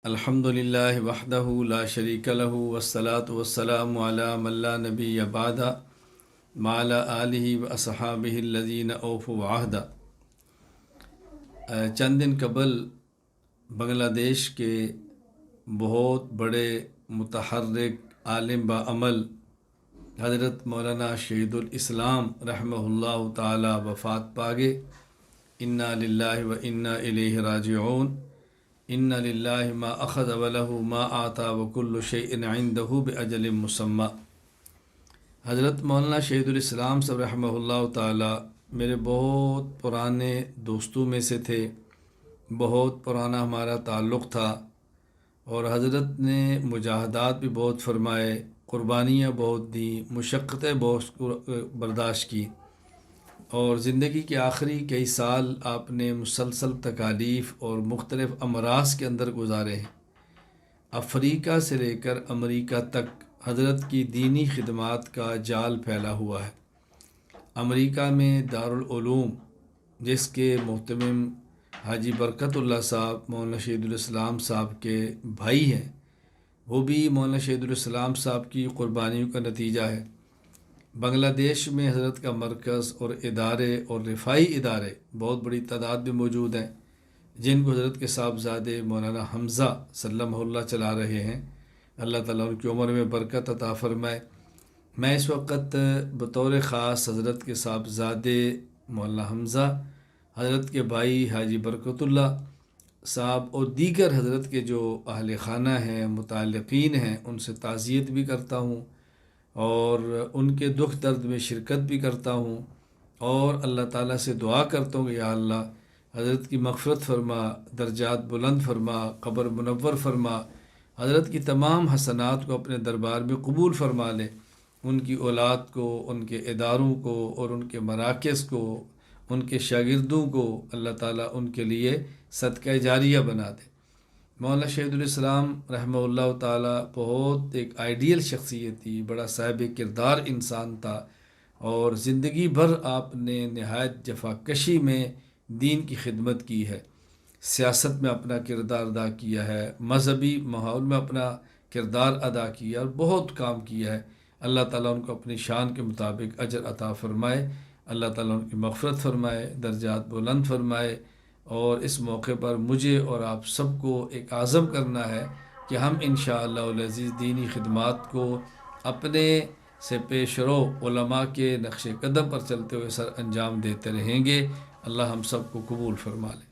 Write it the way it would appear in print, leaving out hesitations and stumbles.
الحمدللہ وحدہ لا شریک لہ والصلاة والسلام علی من لا نبی بعد وعلی آلہ واصحابہ الذین اوفوا عہدا۔ چند دن قبل بنگلہ دیش کے بہت بڑے متحرک عالم با عمل حضرت مولانا شہید الاسلام رحمہ اللہ تعالی وفات پاگے۔ انا للہ و انا الیہ راجعون۔ ان للہ ما اخذ ولہ ما آتا وکل شیء عندہ باجل مسمی۔ حضرت مولانا شہید الاسلام صاحب رحمہ اللہ تعالی میرے بہت پرانے دوستوں میں سے تھے، بہت پرانا ہمارا تعلق تھا، اور حضرت نے مجاہدات بھی بہت فرمائے، قربانیاں بہت دیں، مشقتیں بہت برداشت کی، اور زندگی کے آخری کئی سال آپ نے مسلسل تکالیف اور مختلف امراض کے اندر گزارے ہیں۔ افریقہ سے لے کر امریکہ تک حضرت کی دینی خدمات کا جال پھیلا ہوا ہے۔ امریکہ میں دارالعلوم، جس کے محتمم حاجی برکت اللہ صاحب مولانا شہید الاسلام صاحب کے بھائی ہیں، وہ بھی مولانا شہید الاسلام صاحب کی قربانیوں کا نتیجہ ہے۔ بنگلہ دیش میں حضرت کا مرکز اور ادارے اور رفاعی ادارے بہت بڑی تعداد میں موجود ہیں، جن کو حضرت کے صاحبزادے مولانا حمزہ سلمہ اللہ چلا رہے ہیں۔ اللہ تعالیٰ ان کی عمر میں برکت عطا فرمائے۔ میں اس وقت بطور خاص حضرت کے صاحبزادے مولانا حمزہ، حضرت کے بھائی حاجی برکت اللہ صاحب اور دیگر حضرت کے جو اہل خانہ ہیں، متعلقین ہیں، ان سے تعزیت بھی کرتا ہوں اور ان کے دکھ درد میں شرکت بھی کرتا ہوں، اور اللہ تعالیٰ سے دعا کرتا ہوں کہ یا اللہ حضرت کی مغفرت فرما، درجات بلند فرما، قبر منور فرما، حضرت کی تمام حسنات کو اپنے دربار میں قبول فرما لے، ان کی اولاد کو، ان کے اداروں کو اور ان کے مراکز کو، ان کے شاگردوں کو اللہ تعالیٰ ان کے لیے صدقہ جاریہ بنا دے۔ مولانا شہید الاسلام رحمہ اللہ تعالیٰ بہت ایک آئیڈیل شخصیت تھی، بڑا صاحب کردار انسان تھا، اور زندگی بھر آپ نے نہایت جفاکشی میں دین کی خدمت کی ہے، سیاست میں اپنا کردار ادا کیا ہے، مذہبی ماحول میں اپنا کردار ادا کیا اور بہت کام کیا ہے۔ اللہ تعالیٰ ان کو اپنی شان کے مطابق اجر عطا فرمائے، اللہ تعالیٰ ان کی مغفرت فرمائے، درجات بلند فرمائے۔ اور اس موقع پر مجھے اور آپ سب کو ایک عزم کرنا ہے کہ ہم انشاءاللہ العزیز دینی خدمات کو اپنے سے پیش رو علماء کے نقش قدم پر چلتے ہوئے سر انجام دیتے رہیں گے۔ اللہ ہم سب کو قبول فرما لے۔